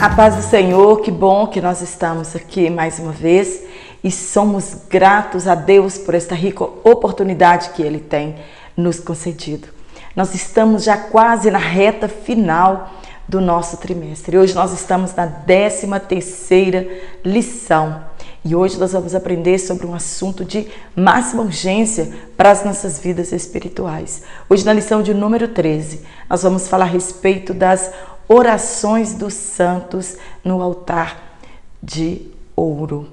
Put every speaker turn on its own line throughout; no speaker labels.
A paz do Senhor, que bom que nós estamos aqui mais uma vez e somos gratos a Deus por esta rica oportunidade que Ele tem nos concedido. Nós estamos já quase na reta final do nosso trimestre. Hoje nós estamos na 13ª lição e hoje nós vamos aprender sobre um assunto de máxima urgência para as nossas vidas espirituais. Hoje na lição de número 13, nós vamos falar a respeito das orações dos santos no altar de ouro.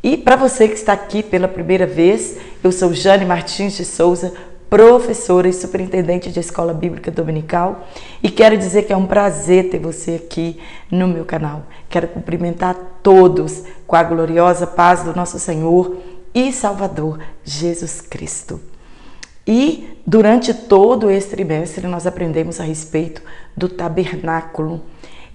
E para você que está aqui pela primeira vez, eu sou Jane Martins de Souza, professora e superintendente de Escola Bíblica Dominical, e quero dizer que é um prazer ter você aqui no meu canal. Quero cumprimentar todos com a gloriosa paz do nosso Senhor e Salvador Jesus Cristo. E durante todo esse trimestre nós aprendemos a respeito do tabernáculo.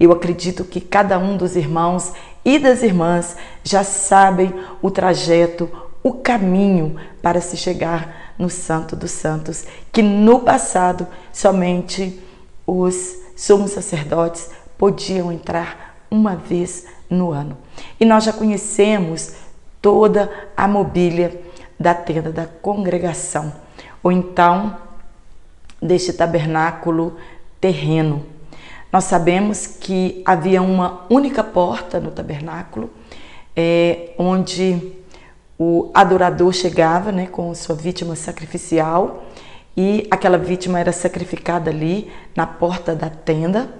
Eu acredito que cada um dos irmãos e das irmãs já sabem o trajeto, o caminho para se chegar no Santo dos Santos, que no passado somente os sumos sacerdotes podiam entrar uma vez no ano. E nós já conhecemos toda a mobília da tenda da congregação, ou então deste tabernáculo terreno. Nós sabemos que havia uma única porta no tabernáculo, onde o adorador chegava, com sua vítima sacrificial, e aquela vítima era sacrificada ali na porta da tenda,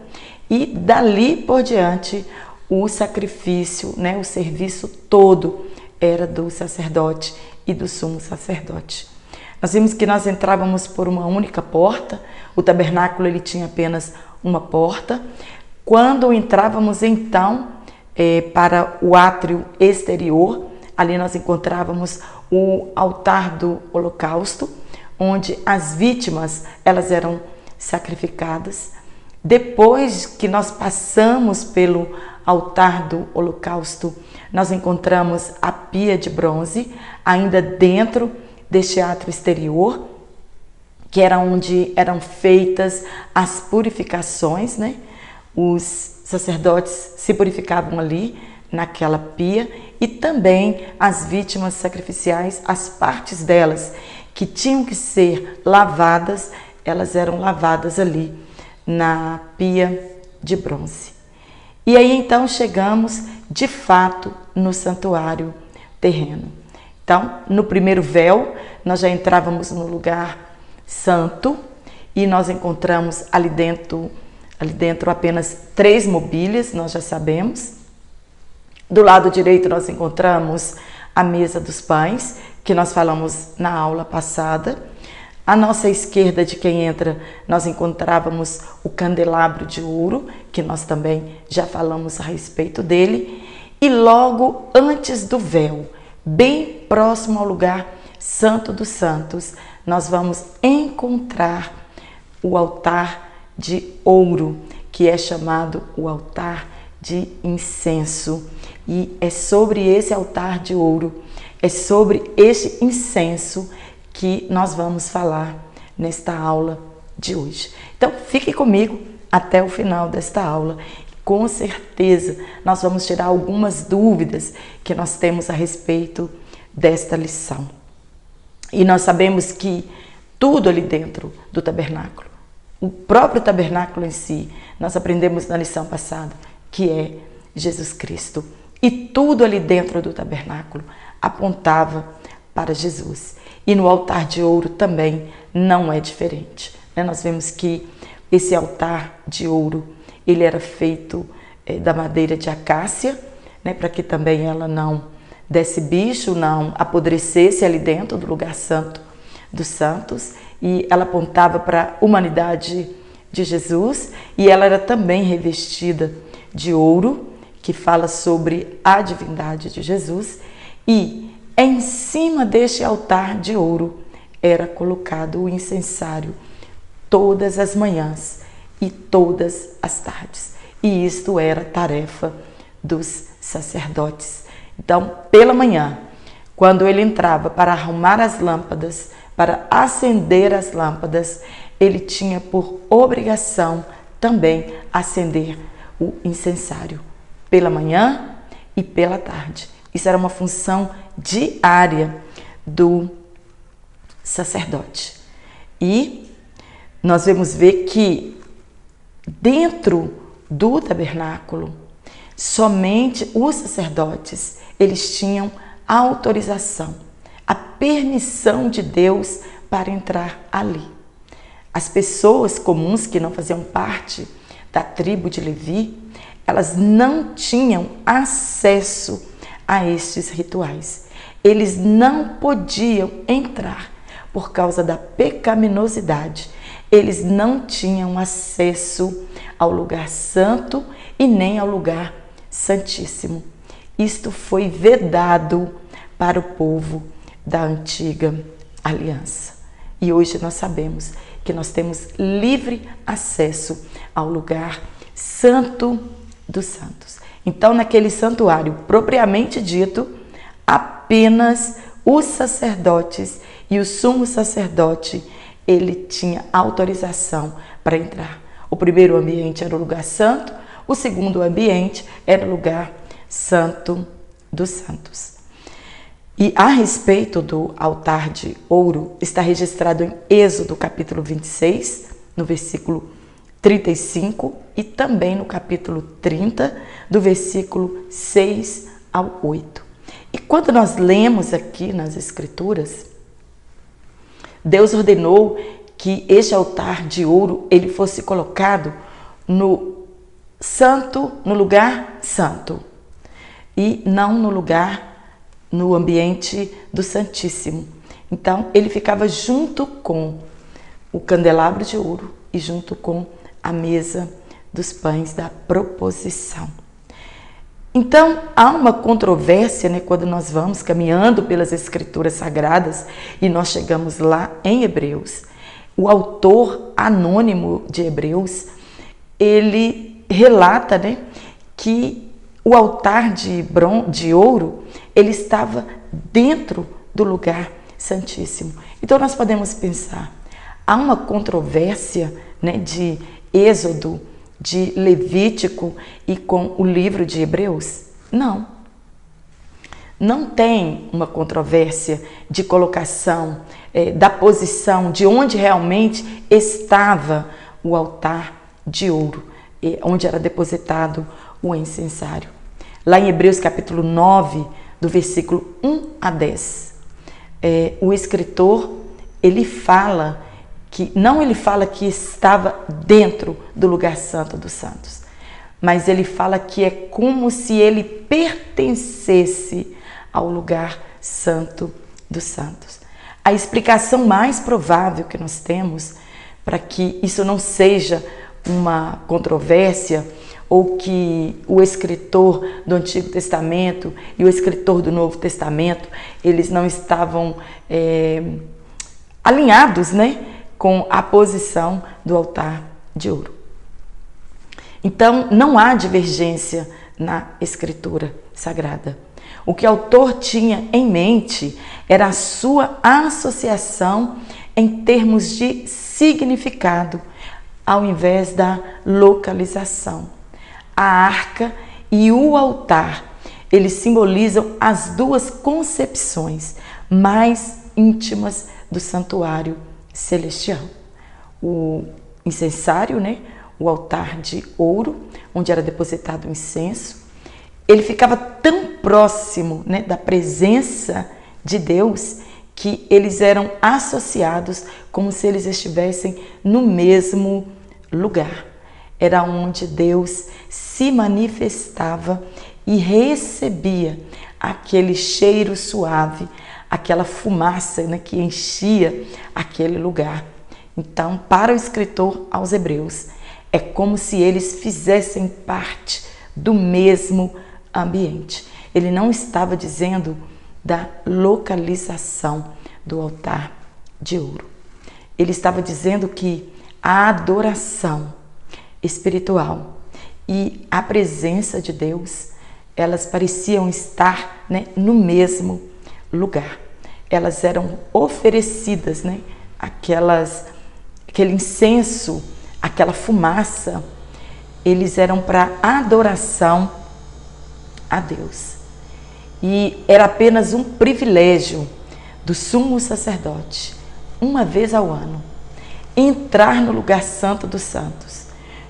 e dali por diante o sacrifício, o serviço todo era do sacerdote e do sumo sacerdote. Nós vimos que nós entrávamos por uma única porta, o tabernáculo ele tinha apenas uma porta. Quando entrávamos então para o átrio exterior, ali nós encontrávamos o altar do holocausto, onde as vítimas elas eram sacrificadas. Depois que nós passamos pelo altar do holocausto, nós encontramos a pia de bronze, ainda dentro deste átrio exterior, que era onde eram feitas as purificações, Os sacerdotes se purificavam ali, naquela pia, e também as vítimas sacrificiais, as partes delas que tinham que ser lavadas, elas eram lavadas ali na pia de bronze. E aí então chegamos de fato no santuário terreno. Então, no primeiro véu, nós já entrávamos no lugar santo e nós encontramos ali dentro apenas 3 mobílias, nós já sabemos. Do lado direito nós encontramos a mesa dos pães, que nós falamos na aula passada. À nossa esquerda de quem entra, nós encontrávamos o candelabro de ouro, que nós também já falamos a respeito dele. E logo antes do véu, bem próximo ao lugar santo dos santos, nós vamos encontrar o altar de ouro, que é chamado o altar de incenso. E é sobre esse altar de ouro, é sobre este incenso que nós vamos falar nesta aula de hoje. Então, fique comigo até o final desta aula. Com certeza, nós vamos tirar algumas dúvidas que nós temos a respeito desta lição. E nós sabemos que tudo ali dentro do tabernáculo, o próprio tabernáculo em si, nós aprendemos na lição passada, que é Jesus Cristo. E tudo ali dentro do tabernáculo apontava para Jesus. E no altar de ouro também não é diferente. Nós vemos que esse altar de ouro, ele era feito da madeira de acácia, para que também ela não desse bicho, não apodrecesse ali dentro do lugar santo dos santos. E ela apontava para a humanidade de Jesus, e ela era também revestida de ouro, que fala sobre a divindade de Jesus. E em cima deste altar de ouro era colocado o incensário todas as manhãs e todas as tardes. E isto era tarefa dos sacerdotes. Então, pela manhã, quando ele entrava para arrumar as lâmpadas, para acender as lâmpadas, ele tinha por obrigação também acender o incensário, pela manhã e pela tarde. Isso era uma função diária do sacerdote. E nós vamos ver que dentro do tabernáculo, somente os sacerdotes, eles tinham a autorização, a permissão de Deus para entrar ali. As pessoas comuns que não faziam parte da tribo de Levi, elas não tinham acesso a estes rituais. Eles não podiam entrar por causa da pecaminosidade. Eles não tinham acesso ao lugar santo e nem ao lugar santíssimo. Isto foi vedado para o povo da antiga aliança. E hoje nós sabemos que nós temos livre acesso ao lugar santo dos santos. Então, naquele santuário propriamente dito, apenas os sacerdotes e o sumo sacerdote, ele tinha autorização para entrar. O primeiro ambiente era o lugar santo, o segundo ambiente era o lugar santo dos santos. E a respeito do altar de ouro, está registrado em Êxodo capítulo 26, no versículo 35 e também no capítulo 30, do versículo 6 ao 8. E quando nós lemos aqui nas Escrituras, Deus ordenou que este altar de ouro ele fosse colocado no lugar santo, e não no ambiente do Santíssimo. Então, ele ficava junto com o candelabro de ouro e junto com a mesa dos pães da proposição. Então, há uma controvérsia, né, quando nós vamos caminhando pelas Escrituras Sagradas e nós chegamos lá em Hebreus. O autor anônimo de Hebreus, ele relata, né, que o altar de ouro, ele estava dentro do lugar santíssimo. Então nós podemos pensar, há uma controvérsia, né, de Êxodo, de Levítico e com o livro de Hebreus? Não. Não tem uma controvérsia de colocação, da posição de onde realmente estava o altar de ouro, onde era depositado o incensário. Lá em Hebreus capítulo 9, do versículo 1 a 10, o escritor, ele fala que, não ele fala que estava dentro do lugar santo dos santos, mas ele fala que é como se ele pertencesse ao lugar santo dos santos. A explicação mais provável que nós temos para que isso não seja uma controvérsia, ou que o escritor do Antigo Testamento e o escritor do Novo Testamento, eles não estavam alinhados, né, com a posição do altar de ouro. Então, não há divergência na Escritura Sagrada. O que o autor tinha em mente era a sua associação em termos de significado, ao invés da localização. A arca e o altar, eles simbolizam as duas concepções mais íntimas do santuário celestial. O incensário, né, o altar de ouro, onde era depositado o incenso, ele ficava tão próximo, né, da presença de Deus, que eles eram associados como se eles estivessem no mesmo lugar. Era onde Deus se manifestava e recebia aquele cheiro suave, aquela fumaça, né, que enchia aquele lugar. Então, para o escritor aos Hebreus, é como se eles fizessem parte do mesmo ambiente. Ele não estava dizendo da localização do altar de ouro. Ele estava dizendo que a adoração espiritual e a presença de Deus, elas pareciam estar, né, no mesmo lugar. Elas eram oferecidas, né, aquele incenso, aquela fumaça, eles eram para adoração a Deus. E era apenas um privilégio do sumo sacerdote, uma vez ao ano, entrar no lugar santo dos santos,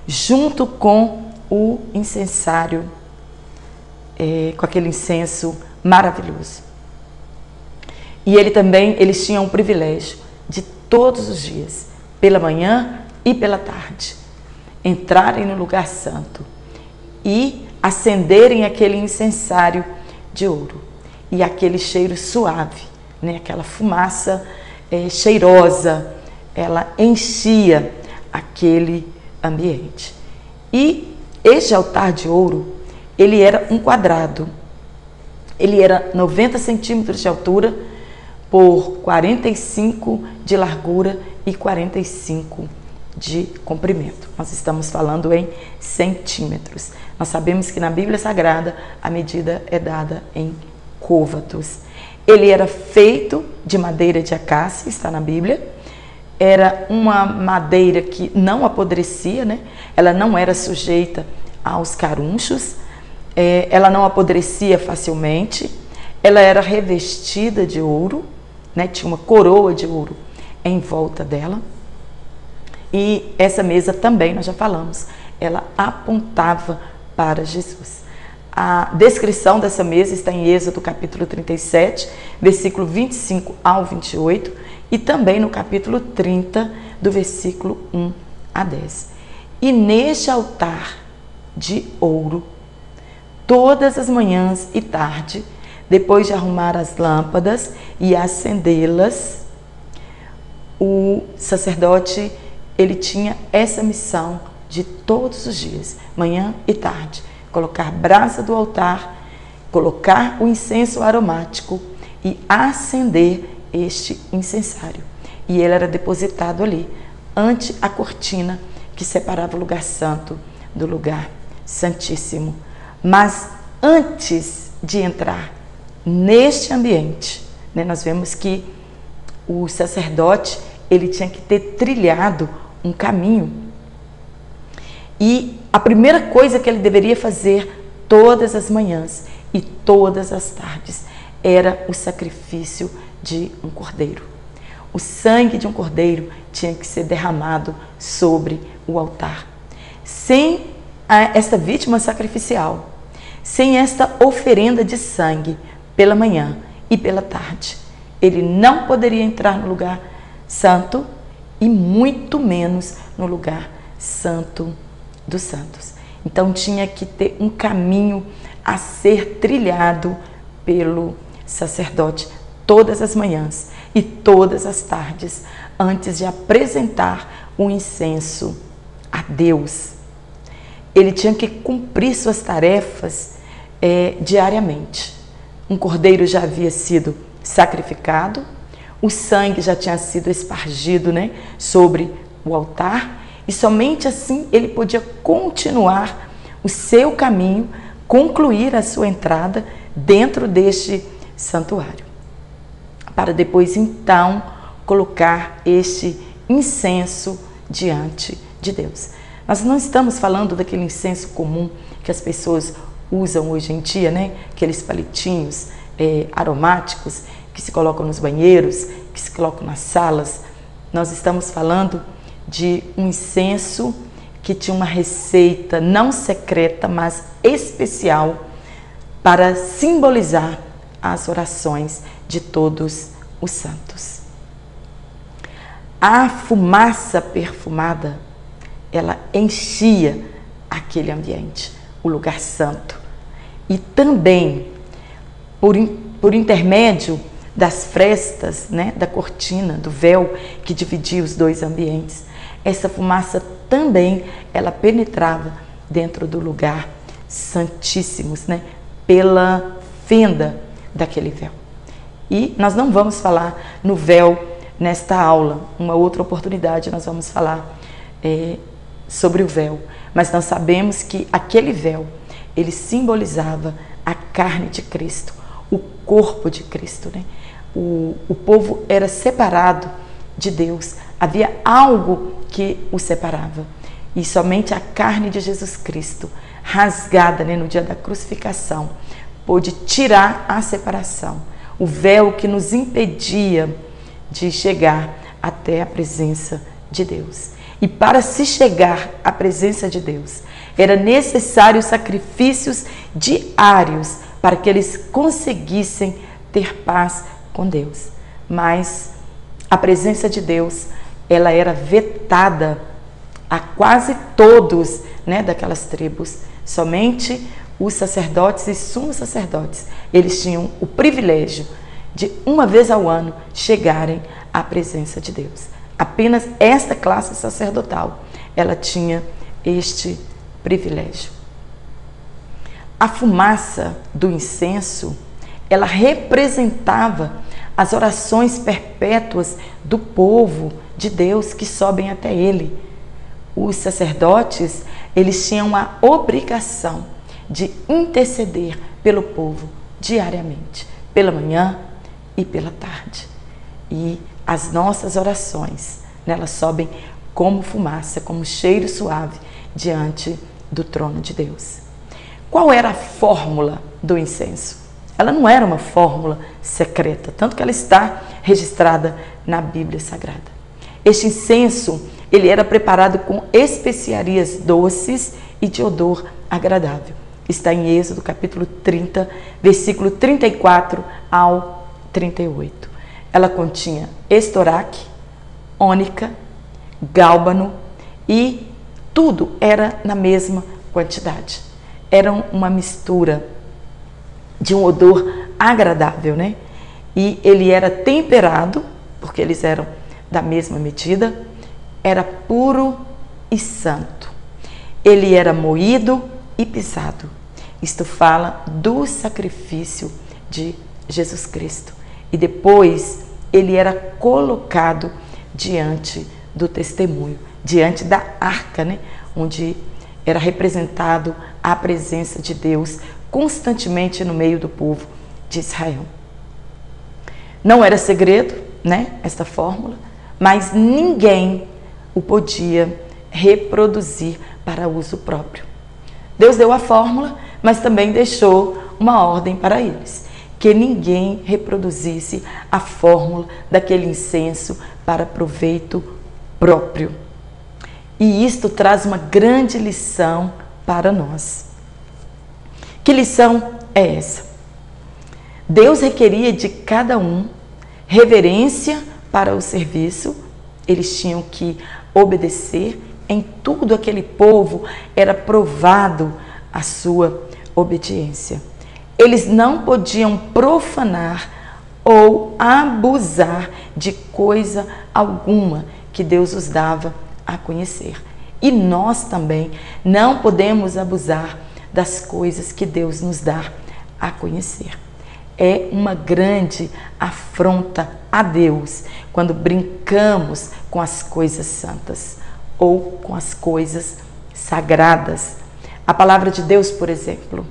junto com o incensário, com aquele incenso maravilhoso. E eles tinham o privilégio de todos os dias, pela manhã e pela tarde, entrarem no lugar santo e acenderem aquele incensário de ouro e aquele cheiro suave, né? Aquela fumaça cheirosa, ela enchia aquele ambiente. E este altar de ouro, ele era um quadrado, ele era 90 centímetros de altura por 45 de largura e 45 de comprimento. Nós estamos falando em centímetros. Nós sabemos que na Bíblia Sagrada a medida é dada em côvados. Ele era feito de madeira de acácia, está na Bíblia. Era uma madeira que não apodrecia, né? Ela não era sujeita aos carunchos, ela não apodrecia facilmente, ela era revestida de ouro, né? Tinha uma coroa de ouro em volta dela. E essa mesa também, nós já falamos, ela apontava para Jesus. A descrição dessa mesa está em Êxodo capítulo 37, versículo 25 ao 28, e também no capítulo 30, do versículo 1 a 10. E neste altar de ouro, todas as manhãs e tarde, depois de arrumar as lâmpadas e acendê-las, o sacerdote, ele tinha essa missão de todos os dias, manhã e tarde, colocar brasa do altar, colocar o incenso aromático e acender este incensário. E ele era depositado ali, ante a cortina que separava o lugar santo do lugar santíssimo. Mas antes de entrar neste ambiente, né, nós vemos que o sacerdote, ele tinha que ter trilhado um caminho. E a primeira coisa que ele deveria fazer todas as manhãs e todas as tardes era o sacrifício de um cordeiro. O sangue de um cordeiro tinha que ser derramado sobre o altar. Sem esta vítima sacrificial, sem esta oferenda de sangue pela manhã e pela tarde, ele não poderia entrar no lugar santo e muito menos no lugar santo dos santos. Então tinha que ter um caminho a ser trilhado pelo sacerdote todas as manhãs e todas as tardes, antes de apresentar o incenso a Deus. Ele tinha que cumprir suas tarefas diariamente. Um cordeiro já havia sido sacrificado, o sangue já tinha sido espargido, né, sobre o altar, e somente assim ele podia continuar o seu caminho, concluir a sua entrada dentro deste santuário, para depois então colocar este incenso diante de Deus. Nós não estamos falando daquele incenso comum que as pessoas usam hoje em dia, né? Aqueles palitinhos aromáticos que se colocam nos banheiros, que se colocam nas salas. Nós estamos falando de um incenso que tinha uma receita não secreta, mas especial, para simbolizar as orações de todos os santos. A fumaça perfumada, ela enchia aquele ambiente, o lugar santo. E também, por intermédio das frestas, né, da cortina, do véu que dividia os dois ambientes, essa fumaça também, ela penetrava dentro do lugar santíssimos, né, pela fenda daquele véu. E nós não vamos falar no véu nesta aula, uma outra oportunidade nós vamos falar sobre o véu, mas nós sabemos que aquele véu, ele simbolizava a carne de Cristo, o corpo de Cristo, né? O povo era separado de Deus, havia algo que o separava, E somente a carne de Jesus Cristo, rasgada, né, no dia da crucificação, pôde tirar a separação, o véu que nos impedia de chegar até a presença de Deus. E para se chegar à presença de Deus, era necessário sacrifícios diários para que eles conseguissem ter paz com Deus. Mas a presença de Deus, ela era vetada a quase todos, né, daquelas tribos. Somente os sacerdotes e sumos sacerdotes, eles tinham o privilégio de uma vez ao ano chegarem à presença de Deus. Apenas esta classe sacerdotal, ela tinha este privilégio. A fumaça do incenso, ela representava as orações perpétuas do povo de Deus que sobem até ele. Os sacerdotes, eles tinham a obrigação de interceder pelo povo diariamente, pela manhã e pela tarde. E as nossas orações, né, elas sobem como fumaça, como cheiro suave diante do trono de Deus. Qual era a fórmula do incenso? Ela não era uma fórmula secreta, tanto que ela está registrada na Bíblia Sagrada. Este incenso, ele era preparado com especiarias doces e de odor agradável. Está em Êxodo capítulo 30, versículo 34 ao 38. Ela continha estoraque, ônica, gálbano e tudo era na mesma quantidade. Era uma mistura de um odor agradável, né? E ele era temperado, porque eles eram da mesma medida, era puro e santo. Ele era moído e pisado. Isto fala do sacrifício de Jesus Cristo. E depois ele era colocado diante do testemunho, diante da arca, né? Onde era representado a presença de Deus constantemente no meio do povo de Israel. Não era segredo, né, esta fórmula, mas ninguém o podia reproduzir para uso próprio. Deus deu a fórmula, mas também deixou uma ordem para eles, que ninguém reproduzisse a fórmula daquele incenso para proveito próprio. E isto traz uma grande lição para nós. Que lição é essa? Deus requeria de cada um reverência para o serviço. Eles tinham que obedecer. Em tudo aquele povo era provado a sua obediência. Eles não podiam profanar ou abusar de coisa alguma que Deus os dava a conhecer. E nós também não podemos abusar das coisas que Deus nos dá a conhecer. É uma grande afronta a Deus quando brincamos com as coisas santas ou com as coisas sagradas. A palavra de Deus, por exemplo,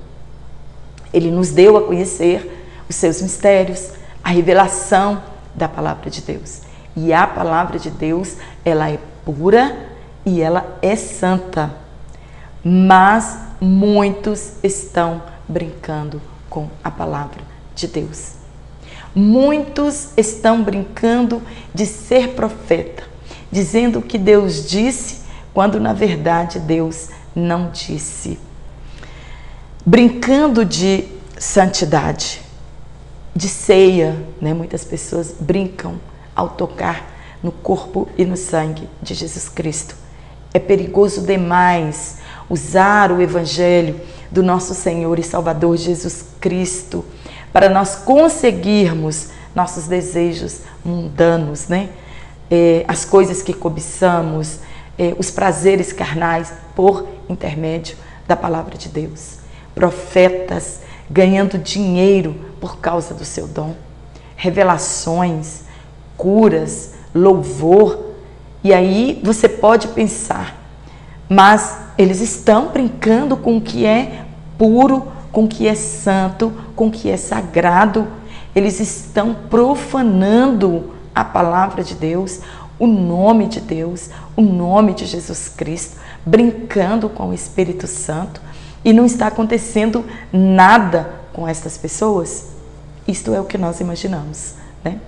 Ele nos deu a conhecer os seus mistérios, a revelação da palavra de Deus. E a palavra de Deus, ela é pura e ela é santa. Mas muitos estão brincando com a palavra de Deus. Muitos estão brincando de ser profeta, dizendo que Deus disse, quando na verdade Deus não disse. Brincando de santidade, de ceia, né? Muitas pessoas brincam ao tocar no corpo e no sangue de Jesus Cristo. É perigoso demais usar o Evangelho do nosso Senhor e Salvador Jesus Cristo para nós conseguirmos nossos desejos mundanos, né? As coisas que cobiçamos, os prazeres carnais por intermédio da palavra de Deus. Profetas ganhando dinheiro por causa do seu dom, revelações, curas, louvor. E aí você pode pensar, mas eles estão brincando com o que é puro, com o que é santo, com o que é sagrado. Eles estão profanando a palavra de Deus, o nome de Deus, o nome de Jesus Cristo, brincando com o Espírito Santo e não está acontecendo nada com estas pessoas? Isto é o que nós imaginamos, né?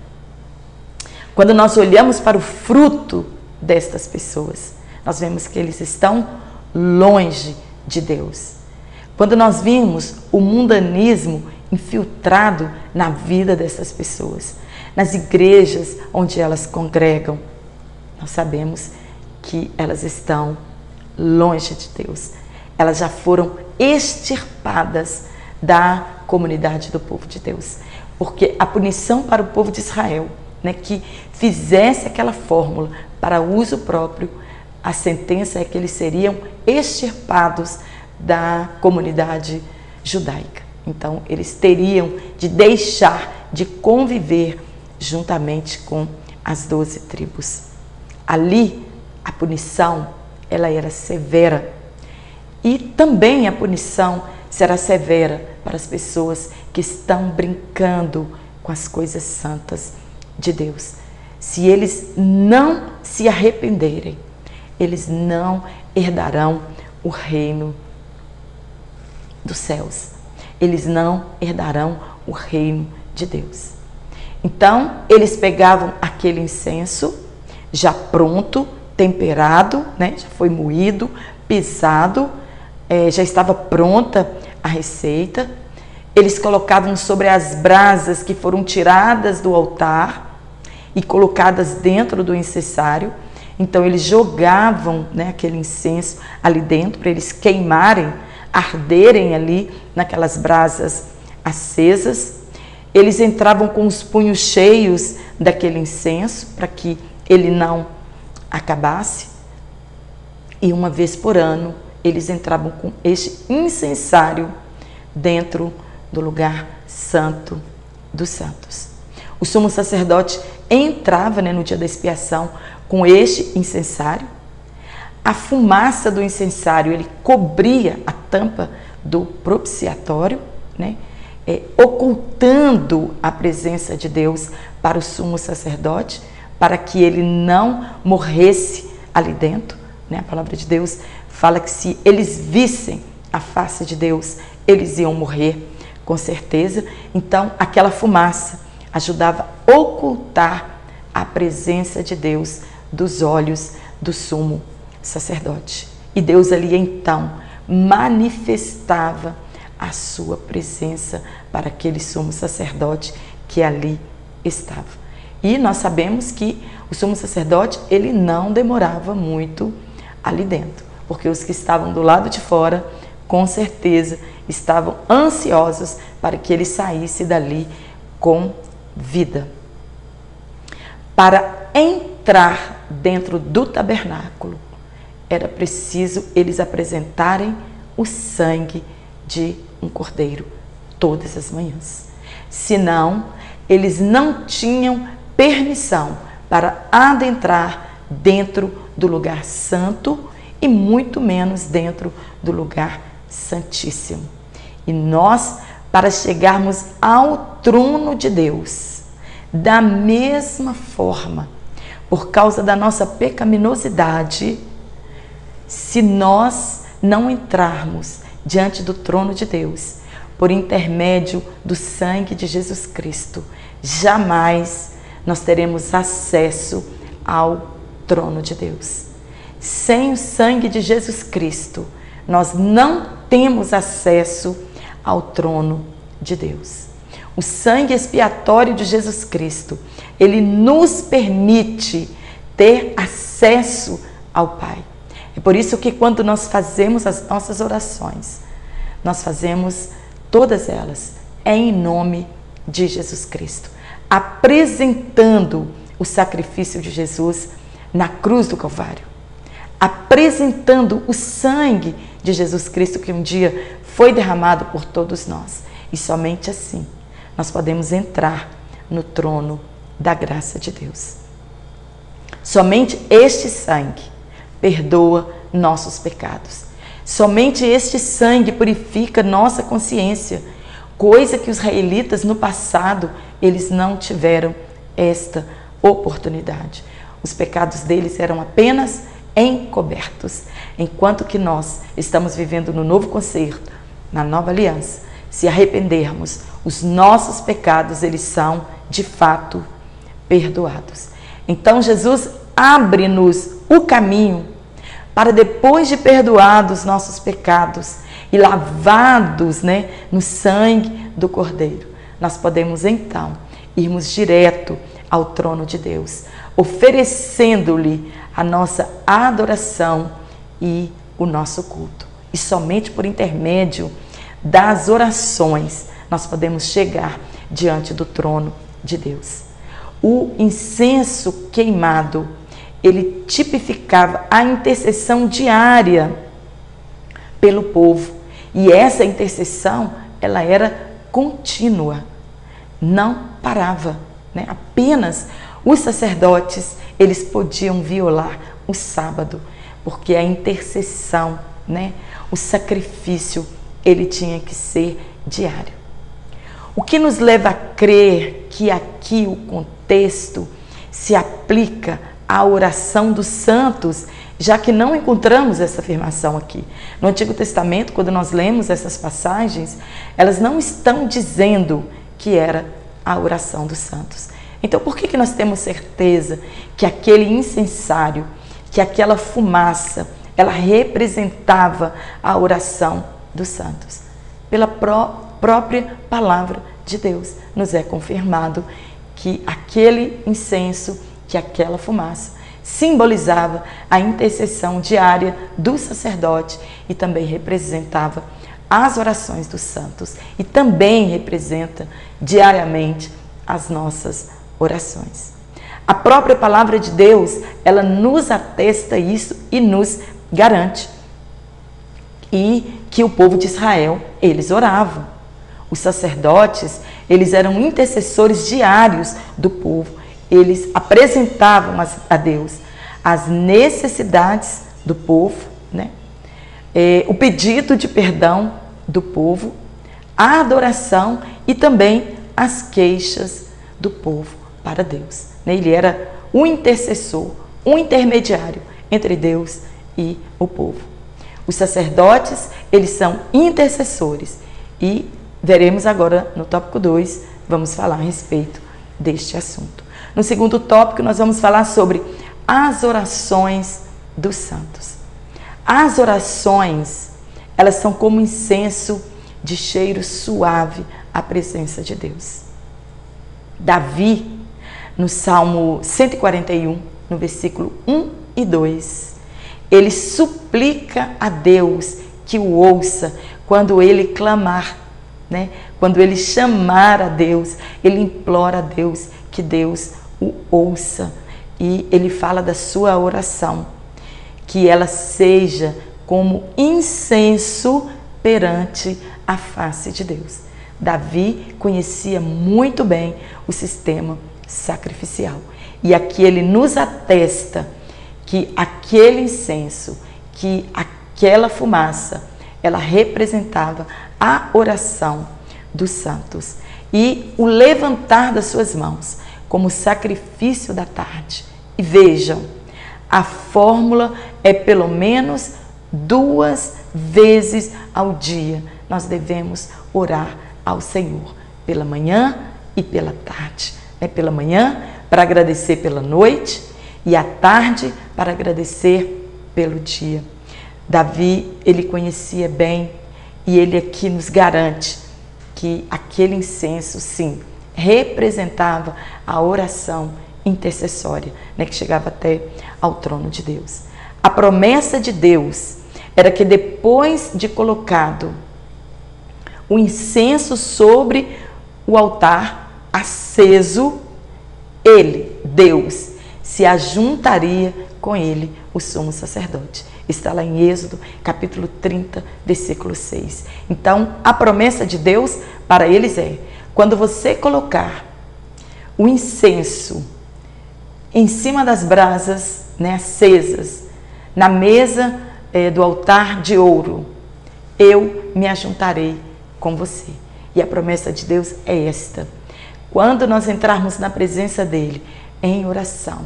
Quando nós olhamos para o fruto destas pessoas, nós vemos que eles estão longe de Deus. Quando nós vimos o mundanismo infiltrado na vida dessas pessoas, nas igrejas onde elas congregam, nós sabemos que elas estão longe de Deus. Elas já foram extirpadas da comunidade do povo de Deus. Porque a punição para o povo de Israel, né, que fizesse aquela fórmula para uso próprio, a sentença é que eles seriam extirpados da comunidade judaica. Então, eles teriam de deixar de conviver juntamente com as 12 tribos. Ali, a punição, ela era severa. E também a punição será severa para as pessoas que estão brincando com as coisas santas de Deus. Se eles não se arrependerem, eles não herdarão o reino dos céus. Eles não herdarão o reino de Deus. Então, eles pegavam aquele incenso já pronto, temperado, né? Já foi moído, pisado, já estava pronta a receita. Eles colocavam sobre as brasas que foram tiradas do altar e colocadas dentro do incensário. Então, eles jogavam, né, aquele incenso ali dentro para eles queimarem, arderem ali naquelas brasas acesas. Eles entravam com os punhos cheios daquele incenso para que ele não acabasse. E uma vez por ano, eles entravam com este incensário dentro do lugar santo dos santos. O sumo sacerdote entrava, né, no dia da expiação com este incensário. A fumaça do incensário, ele cobria a tampa do propiciatório, né, ocultando a presença de Deus para o sumo sacerdote, para que ele não morresse ali dentro, né? A palavra de Deus fala que se eles vissem a face de Deus, eles iam morrer, com certeza. Então, aquela fumaça ajudava a ocultar a presença de Deus dos olhos do sumo sacerdote. E Deus ali, então, manifestava a sua presença para aquele sumo sacerdote que ali estava. E nós sabemos que o sumo sacerdote, ele não demorava muito ali dentro, porque os que estavam do lado de fora, com certeza, estavam ansiosos para que ele saísse dali com vida. Para entrar dentro do tabernáculo, era preciso eles apresentarem o sangue de um cordeiro todas as manhãs. Senão, eles não tinham permissão para adentrar dentro do lugar santo e muito menos dentro do lugar santíssimo. E nós, para chegarmos ao trono de Deus, da mesma forma, por causa da nossa pecaminosidade, se nós não entrarmos diante do trono de Deus, por intermédio do sangue de Jesus Cristo, jamais nós teremos acesso ao trono de Deus. Sem o sangue de Jesus Cristo, nós não temos acesso ao trono de Deus. O sangue expiatório de Jesus Cristo, ele nos permite ter acesso ao Pai. É por isso que quando nós fazemos as nossas orações, nós fazemos todas elas em nome de Jesus Cristo, apresentando o sacrifício de Jesus na cruz do Calvário, apresentando o sangue de Jesus Cristo que um dia foi derramado por todos nós. E somente assim nós podemos entrar no trono da graça de Deus. Somente este sangue perdoa nossos pecados. Somente este sangue purifica nossa consciência, coisa que os israelitas no passado, eles não tiveram esta oportunidade. Os pecados deles eram apenas encobertos. Enquanto que nós estamos vivendo no novo concerto, na nova aliança, se arrependermos, os nossos pecados, eles são de fato perdoados. Então Jesus abre-nos o caminho para, depois de perdoados nossos pecados e lavados, no sangue do Cordeiro, nós podemos então irmos direto ao trono de Deus, oferecendo-lhe a nossa adoração e o nosso culto. E somente por intermédio das orações nós podemos chegar diante do trono de Deus. O incenso queimado, ele tipificava a intercessão diária pelo povo. E essa intercessão, ela era contínua, não parava, Apenas os sacerdotes, eles podiam violar o sábado, porque a intercessão, o sacrifício, ele tinha que ser diário. O que nos leva a crer que aqui o contexto se aplica à oração dos santos, já que não encontramos essa afirmação aqui. No Antigo Testamento, quando nós lemos essas passagens, elas não estão dizendo que era a oração dos santos. Então, por que nós temos certeza que aquele incensário, que aquela fumaça, ela representava a oração dos santos? Pela própria palavra de Deus, nos é confirmado que aquele incenso, que aquela fumaça, simbolizava a intercessão diária do sacerdote e também representava as orações dos santos e também representa diariamente as nossas orações. A própria palavra de Deus, ela nos atesta isso e nos garante. E que o povo de Israel, eles oravam. Os sacerdotes, eles eram intercessores diários do povo. Eles apresentavam a Deus as necessidades do povo, o pedido de perdão do povo, a adoração e também as queixas do povo para Deus. Ele era um intercessor, um intermediário entre Deus e o povo. Os sacerdotes, eles são intercessores e veremos agora no tópico 2, vamos falar a respeito deste assunto. No segundo tópico, nós vamos falar sobre as orações dos santos. As orações, elas são como incenso de cheiro suave à presença de Deus. Davi, no Salmo 141, no versículo 1 e 2, ele suplica a Deus que o ouça quando ele clamar, quando ele chamar a Deus, ele implora a Deus que Deus o ouça. E ele fala da sua oração, que ela seja como incenso perante a face de Deus. Davi conhecia muito bem o sistema sacrificial. E aqui ele nos atesta que aquele incenso, que aquela fumaça, ela representava a oração dos santos. E o levantar das suas mãos como sacrifício da tarde. E vejam, a fórmula é pelo menos 2 vezes ao dia. Nós devemos orar ao Senhor, pela manhã e pela tarde. Pela manhã, para agradecer pela noite, e à tarde, para agradecer pelo dia. Davi, ele conhecia bem, e ele aqui nos garante que aquele incenso, sim, representava a oração intercessória, que chegava até ao trono de Deus. A promessa de Deus era que depois de colocado o incenso sobre o altar aceso, ele, Deus, se ajuntaria com ele, o sumo sacerdote. Está lá em Êxodo, capítulo 30, versículo 6. Então, a promessa de Deus para eles é: quando você colocar o incenso em cima das brasas, acesas, na mesa do altar de ouro, eu me ajuntarei com você. E a promessa de Deus é esta: quando nós entrarmos na presença dele em oração,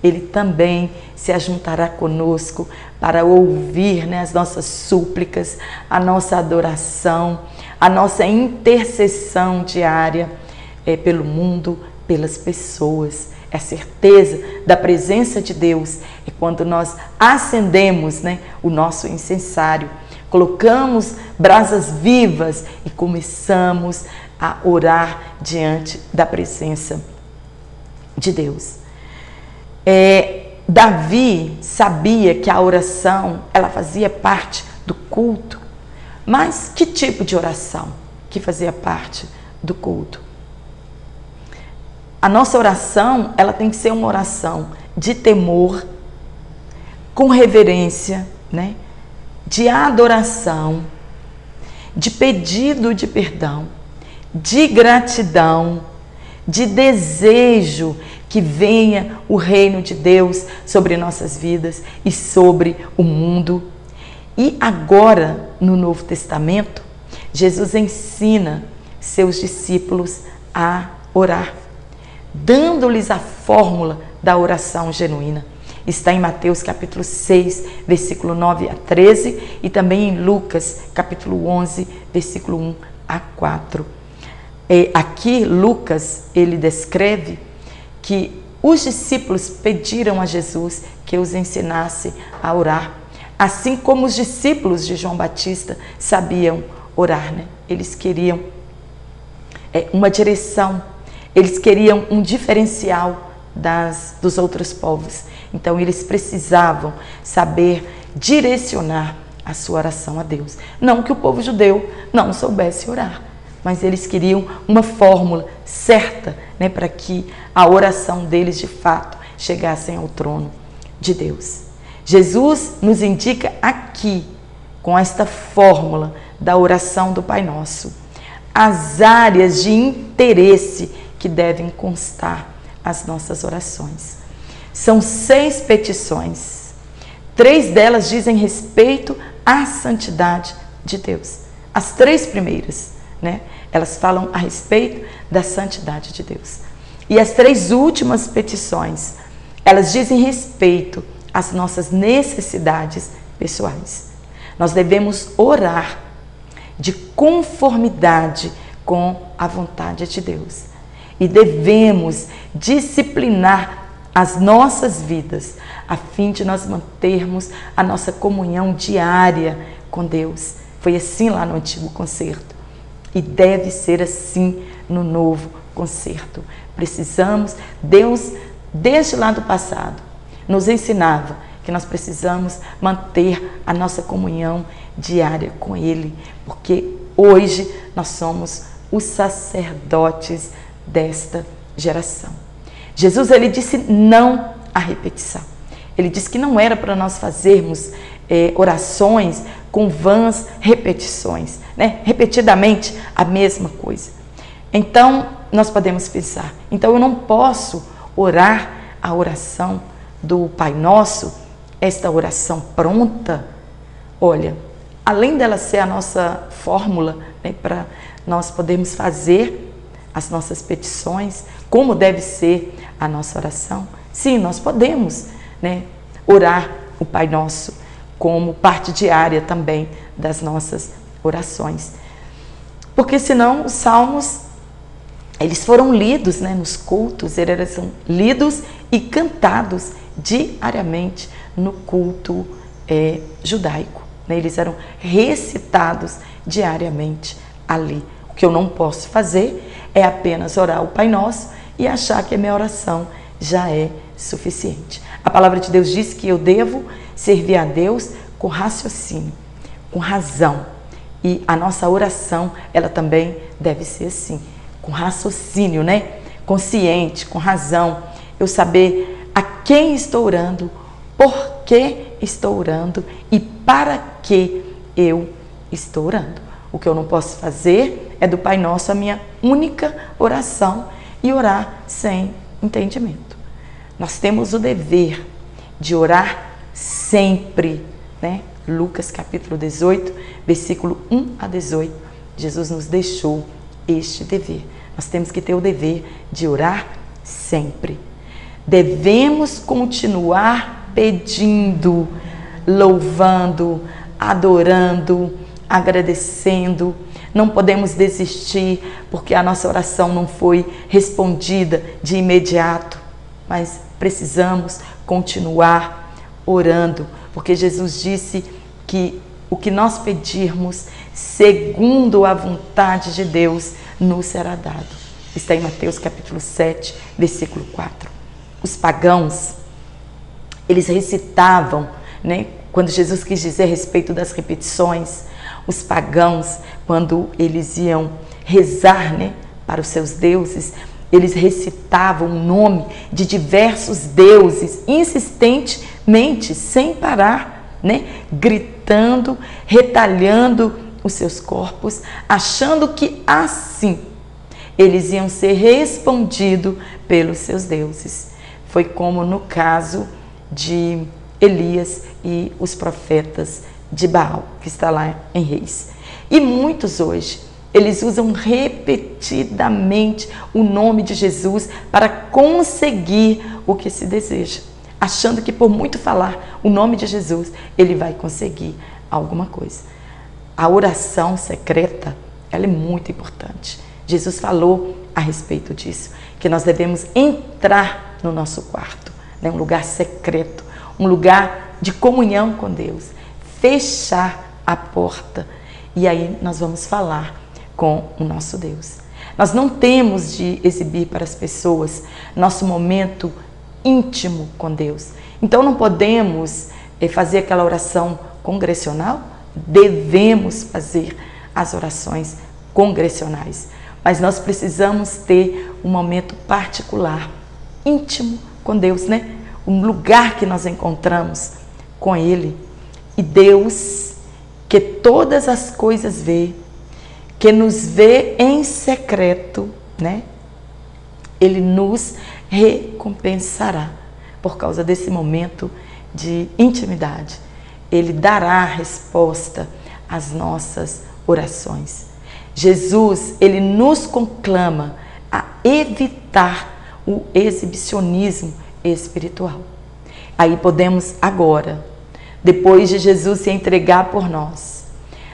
Ele também se ajuntará conosco para ouvir, né, as nossas súplicas, a nossa adoração, a nossa intercessão diária pelo mundo, pelas pessoas. É a certeza da presença de Deus é quando nós acendemos, né, o nosso incensário, colocamos brasas vivas e começamos a orar diante da presença de Deus. Davi sabia que a oração, ela fazia parte do culto. Mas que tipo de oração que fazia parte do culto? A nossa oração, ela tem que ser uma oração de temor, com reverência, né? De adoração, de pedido de perdão, de gratidão, de desejo que venha o reino de Deus sobre nossas vidas e sobre o mundo. E agora, no Novo Testamento, Jesus ensina seus discípulos a orar, dando-lhes a fórmula da oração genuína. Está em Mateus capítulo 6, versículo 9 a 13 e também em Lucas capítulo 11, versículo 1 a 4. Aqui Lucas, ele descreve que os discípulos pediram a Jesus que os ensinasse a orar, assim como os discípulos de João Batista sabiam orar, né? Eles queriam uma direção, eles queriam um diferencial dos outros povos. Então eles precisavam saber direcionar a sua oração a Deus. Não que o povo judeu não soubesse orar, mas eles queriam uma fórmula certa, né, para que a oração deles de fato chegassem ao trono de Deus. Jesus nos indica aqui, com esta fórmula da oração do Pai Nosso, as áreas de interesse que devem constar as nossas orações. São 6 petições. 3 delas dizem respeito à santidade de Deus. As 3 primeiras, né, elas falam a respeito da santidade de Deus. E as 3 últimas petições, elas dizem respeito às nossas necessidades pessoais. Nós devemos orar de conformidade com a vontade de Deus. E devemos disciplinar as nossas vidas, a fim de nós mantermos a nossa comunhão diária com Deus. Foi assim lá no Antigo Concerto e deve ser assim no Novo Concerto. Precisamos, Deus, desde lá do passado, nos ensinava que nós precisamos manter a nossa comunhão diária com Ele, porque hoje nós somos os sacerdotes desta geração. Jesus, ele disse não à repetição. Ele disse que não era para nós fazermos orações com vãs repetições, né? Repetidamente a mesma coisa. Então, nós podemos pensar, então eu não posso orar a oração do Pai Nosso, esta oração pronta. Olha, além dela ser a nossa fórmula, né, para nós podermos fazer as nossas petições, como deve ser a nossa oração. Sim, nós podemos, né, orar o Pai Nosso como parte diária também das nossas orações. Porque senão os salmos, eles foram lidos, né, nos cultos, eles são lidos e cantados diariamente no culto judaico, né? Eles eram recitados diariamente ali. O que eu não posso fazer é apenas orar o Pai Nosso e achar que a minha oração já é suficiente. A palavra de Deus diz que eu devo servir a Deus com raciocínio, com razão. E a nossa oração, ela também deve ser assim, com raciocínio, né? Consciente, com razão. Eu saber a quem estou orando, por que estou orando e para que eu estou orando. O que eu não posso fazer é do Pai Nosso a minha única oração e orar sem entendimento. Nós temos o dever de orar sempre, né? Lucas capítulo 18, versículo 1 a 18. Jesus nos deixou este dever. Nós temos que ter o dever de orar sempre. devemos continuar pedindo, louvando, adorando, agradecendo. Não podemos desistir porque a nossa oração não foi respondida de imediato, mas precisamos continuar orando, porque Jesus disse que o que nós pedirmos segundo a vontade de Deus nos será dado. Está em Mateus capítulo 7, versículo 4. Os pagãos, eles recitavam, né, quando Jesus quis dizer a respeito das repetições, os pagãos, quando eles iam rezar, né, para os seus deuses, eles recitavam o nome de diversos deuses, insistentemente, sem parar, né, gritando, retalhando os seus corpos, achando que assim eles iam ser respondidos pelos seus deuses. Foi como no caso de Elias e os profetas de Baal, que está lá em Reis. E muitos hoje, eles usam repetidamente o nome de Jesus para conseguir o que se deseja, achando que por muito falar o nome de Jesus, ele vai conseguir alguma coisa. A oração secreta, ela é muito importante. Jesus falou a respeito disso, que nós devemos entrar no nosso quarto, né, um lugar secreto, um lugar de comunhão com Deus, fechar a porta e aí nós vamos falar com o nosso Deus. Nós não temos de exibir para as pessoas nosso momento íntimo com Deus. Então não podemos fazer aquela oração congregacional, devemos fazer as orações congregacionais, mas nós precisamos ter um momento particular, íntimo com Deus, né? Um lugar que nós encontramos com Ele. E Deus, que todas as coisas vê, que nos vê em secreto, né? Ele nos recompensará por causa desse momento de intimidade. Ele dará resposta às nossas orações. Jesus, ele nos conclama a evitar o exibicionismo espiritual. Aí podemos agora, depois de Jesus se entregar por nós,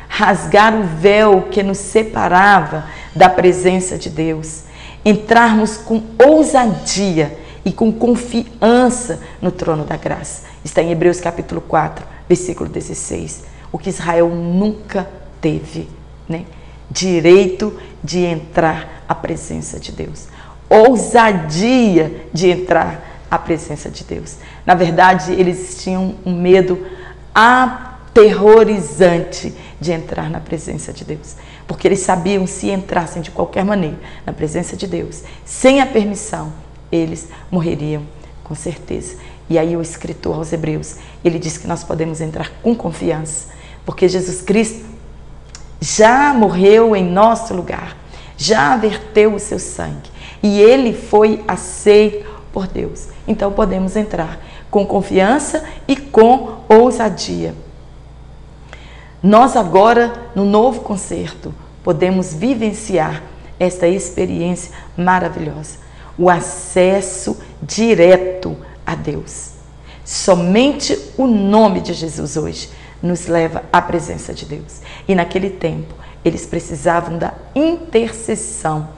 rasgar o véu que nos separava da presença de Deus, entrarmos com ousadia e com confiança no trono da graça. Está em Hebreus capítulo 4, versículo 16. O que Israel nunca teve, né? Direito de entrar à presença de Deus. Ousadia de entrar à presença de Deus. Na verdade, eles tinham um medo aterrorizante de entrar na presença de Deus. Porque eles sabiam, se entrassem de qualquer maneira na presença de Deus, sem a permissão, eles morreriam com certeza. E aí o escritor aos Hebreus, ele diz que nós podemos entrar com confiança, porque Jesus Cristo já morreu em nosso lugar, já verteu o seu sangue e ele foi aceito por Deus. Então podemos entrar com confiança e com ousadia. Nós agora, no novo concerto, podemos vivenciar esta experiência maravilhosa, o acesso direto a Deus. Somente o nome de Jesus hoje nos leva à presença de Deus. E naquele tempo, eles precisavam da intercessão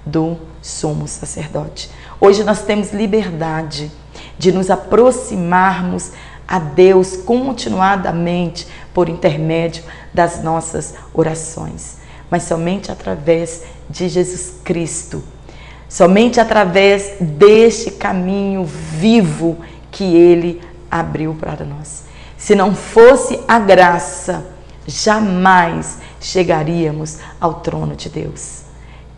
do sumo sacerdote. Hoje nós temos liberdade de nos aproximarmos a Deus continuadamente por intermédio das nossas orações, mas somente através de Jesus Cristo, somente através deste caminho vivo que Ele abriu para nós. Se não fosse a graça, jamais chegaríamos ao trono de Deus.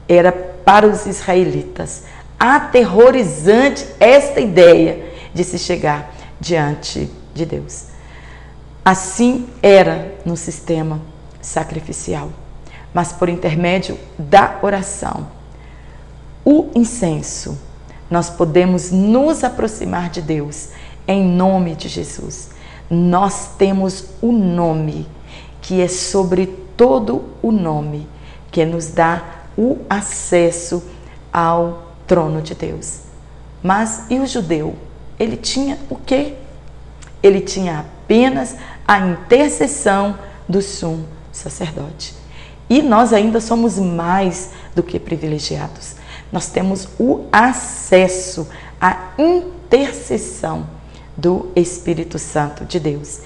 Era para os israelitas aterrorizante esta ideia de se chegar diante de Deus. Assim era no sistema sacrificial, mas por intermédio da oração, o incenso, nós podemos nos aproximar de Deus em nome de Jesus. Nós temos o nome que é sobre todo o nome, que nos dá o acesso ao trono de Deus. Mas e o judeu? Ele tinha o quê? Ele tinha apenas a intercessão do sumo sacerdote. E nós ainda somos mais do que privilegiados. Nós temos o acesso à intercessão do Espírito Santo de Deus,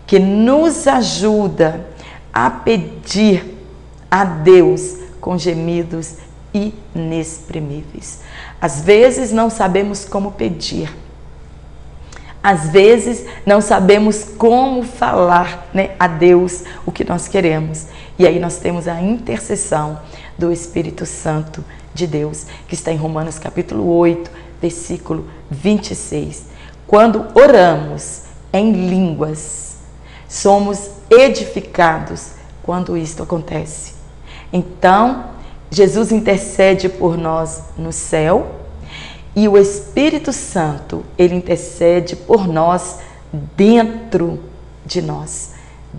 que nos ajuda a pedir a Deus com gemidos inexprimíveis. Às vezes não sabemos como pedir. Às vezes não sabemos como falar, né, a Deus o que nós queremos. E aí nós temos a intercessão do Espírito Santo de Deus, que está em Romanos capítulo 8, versículo 26. Quando oramos em línguas, somos edificados quando isto acontece. Então, Jesus intercede por nós no céu e o Espírito Santo, ele intercede por nós dentro de nós,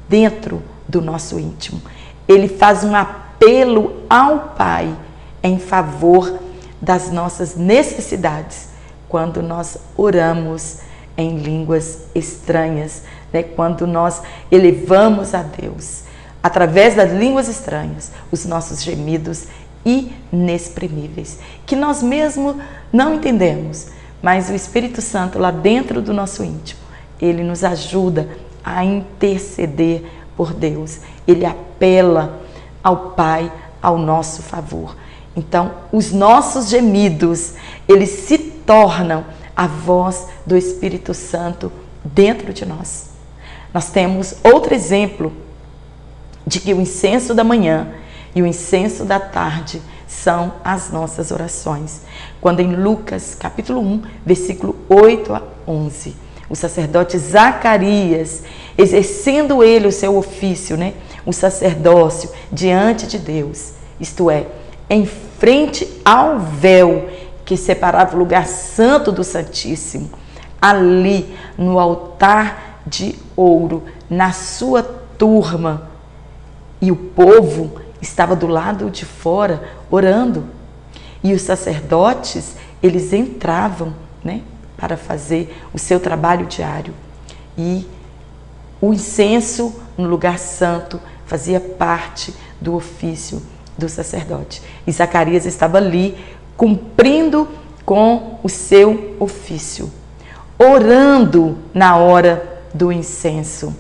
dentro do nosso íntimo. Ele faz um apelo ao Pai em favor das nossas necessidades quando nós oramos em línguas estranhas, né? Quando nós elevamos a Deus, através das línguas estranhas, os nossos gemidos inexprimíveis, que nós mesmos não entendemos, mas o Espírito Santo lá dentro do nosso íntimo, ele nos ajuda a interceder por Deus, ele apela ao Pai ao nosso favor. Então, os nossos gemidos, eles se tornam a voz do Espírito Santo dentro de nós. Nós temos outro exemplo de que o incenso da manhã e o incenso da tarde são as nossas orações. Quando em Lucas, capítulo 1, versículo 8 a 11, o sacerdote Zacarias, exercendo ele o seu ofício, né, o sacerdócio diante de Deus, isto é, em frente ao véu que separava o lugar santo do Santíssimo, ali no altar de ouro, na sua turma, e o povo estava do lado de fora orando. E os sacerdotes, eles entravam, né, para fazer o seu trabalho diário. E o incenso no lugar santo fazia parte do ofício do sacerdote. E Zacarias estava ali cumprindo com o seu ofício, orando na hora do incenso.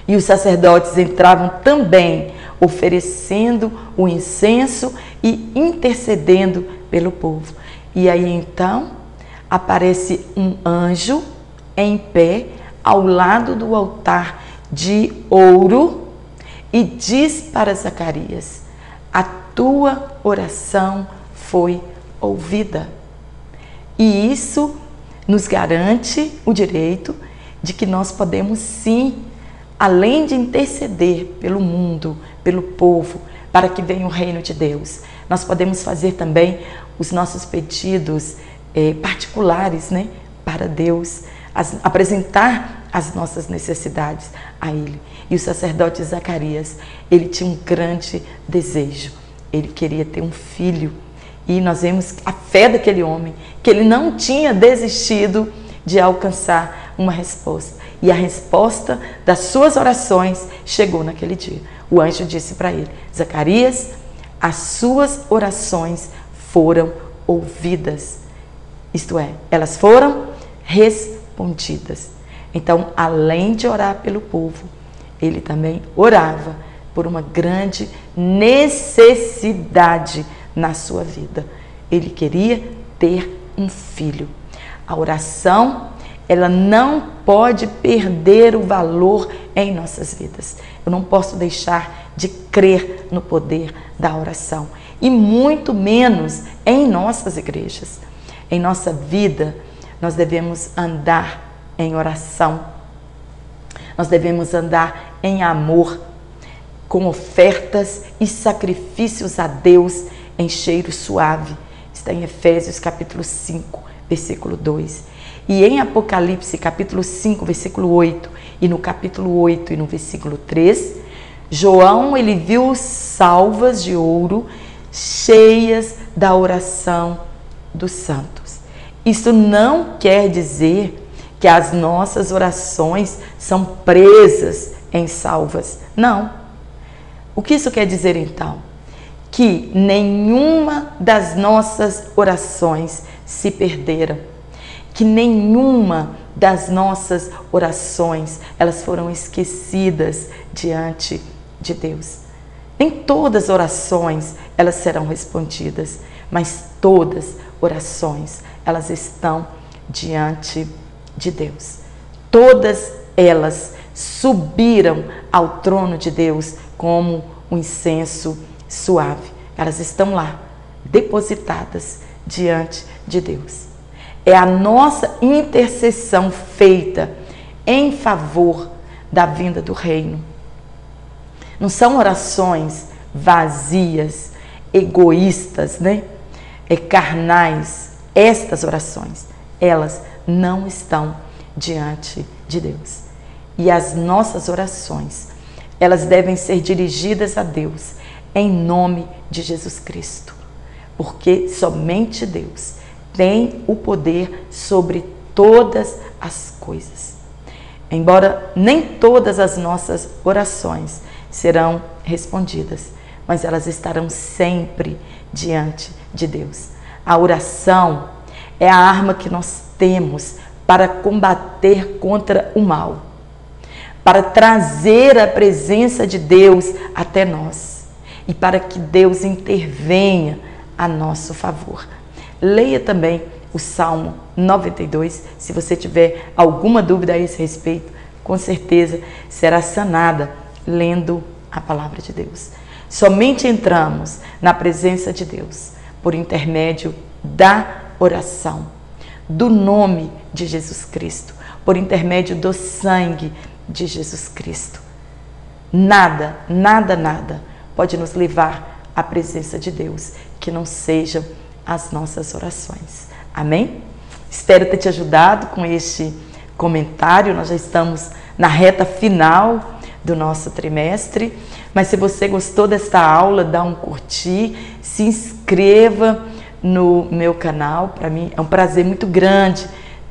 E os sacerdotes entravam também oferecendo o incenso e intercedendo pelo povo. E aí então aparece um anjo em pé ao lado do altar de ouro e diz para Zacarias: a tua oração foi ouvida. E isso nos garante o direito de que nós podemos sim, além de interceder pelo mundo, pelo povo, para que venha o reino de Deus, nós podemos fazer também os nossos pedidos particulares, né, para Deus, apresentar as nossas necessidades a Ele. E o sacerdote Zacarias, ele tinha um grande desejo, ele queria ter um filho. E nós vemos a fé daquele homem, que ele não tinha desistido de alcançar uma resposta. E a resposta das suas orações chegou naquele dia. O anjo disse para ele: Zacarias, as suas orações foram ouvidas. Isto é, elas foram respondidas. Então, além de orar pelo povo, ele também orava por uma grande necessidade na sua vida. Ele queria ter um filho. A oração, ela não pode perder o valor em nossas vidas. Eu não posso deixar de crer no poder da oração. E muito menos em nossas igrejas. Em nossa vida, nós devemos andar em oração. Nós devemos andar em amor, com ofertas e sacrifícios a Deus em cheiro suave. Está em Efésios capítulo 5, versículo 2. E em Apocalipse capítulo 5, versículo 8, e no capítulo 8 e no versículo 3, João, ele viu salvas de ouro cheias da oração dos santos. Isso não quer dizer que as nossas orações são presas em salvas. Não. O que isso quer dizer então? Que nenhuma das nossas orações se perderam. Que nenhuma das nossas orações, elas foram esquecidas diante de Deus. Nem todas as orações, elas serão respondidas, mas todas orações, elas estão diante de Deus. Todas elas subiram ao trono de Deus como um incenso suave. Elas estão lá, depositadas diante de Deus. É a nossa intercessão feita em favor da vinda do reino. Não são orações vazias, egoístas, né? Carnais. Estas orações, elas não estão diante de Deus. E as nossas orações, elas devem ser dirigidas a Deus em nome de Jesus Cristo. Porque somente Deus tem o poder sobre todas as coisas. Embora nem todas as nossas orações serão respondidas, mas elas estarão sempre diante de Deus. A oração é a arma que nós temos para combater contra o mal, para trazer a presença de Deus até nós e para que Deus intervenha a nosso favor. Leia também o Salmo 92, se você tiver alguma dúvida a esse respeito, com certeza será sanada lendo a palavra de Deus. Somente entramos na presença de Deus por intermédio da oração, do nome de Jesus Cristo, por intermédio do sangue de Jesus Cristo. Nada, nada, nada pode nos levar à presença de Deus que não sejam as nossas orações. Amém? Espero ter te ajudado com este comentário. Nós já estamos na reta final do nosso trimestre, mas se você gostou desta aula, dá um curtir, se inscreva no meu canal. Para mim é um prazer muito grande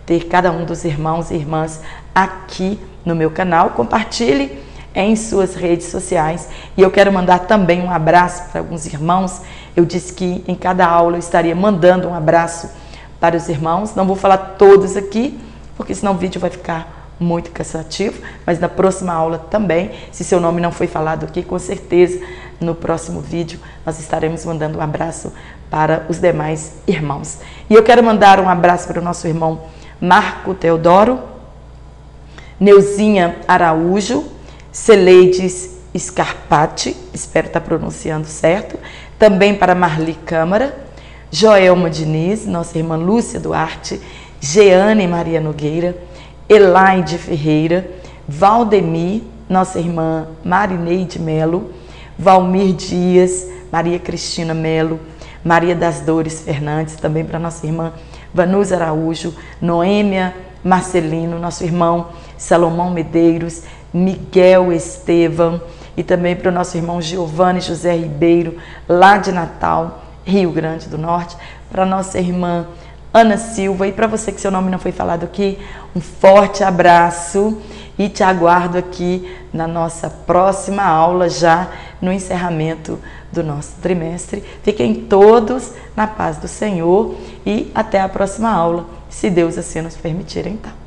ter cada um dos irmãos e irmãs aqui no meu canal. Compartilhe em suas redes sociais. E eu quero mandar também um abraço para alguns irmãos. Eu disse que em cada aula eu estaria mandando um abraço para os irmãos. Não vou falar todos aqui, porque senão o vídeo vai ficar muito cansativo, mas na próxima aula também, se seu nome não foi falado aqui, com certeza no próximo vídeo nós estaremos mandando um abraço para os demais irmãos. E eu quero mandar um abraço para o nosso irmão Marco Teodoro, Neuzinha Araújo, Celeides Scarpati, espero estar pronunciando certo, também para Marli Câmara, Joelma Diniz, nossa irmã Lúcia Duarte, Jeane Maria Nogueira, Elaide Ferreira, Valdemir, nossa irmã Marineide Melo, Valmir Dias, Maria Cristina Melo, Maria das Dores Fernandes, também para nossa irmã Vanus Araújo, Noêmia Marcelino, nosso irmão Salomão Medeiros, Miguel Estevam, e também para o nosso irmão Giovanni José Ribeiro, lá de Natal, Rio Grande do Norte, para nossa irmã Ana Silva, e para você que seu nome não foi falado aqui, um forte abraço e te aguardo aqui na nossa próxima aula, já no encerramento do nosso trimestre. Fiquem todos na paz do Senhor e até a próxima aula, se Deus assim nos permitir então.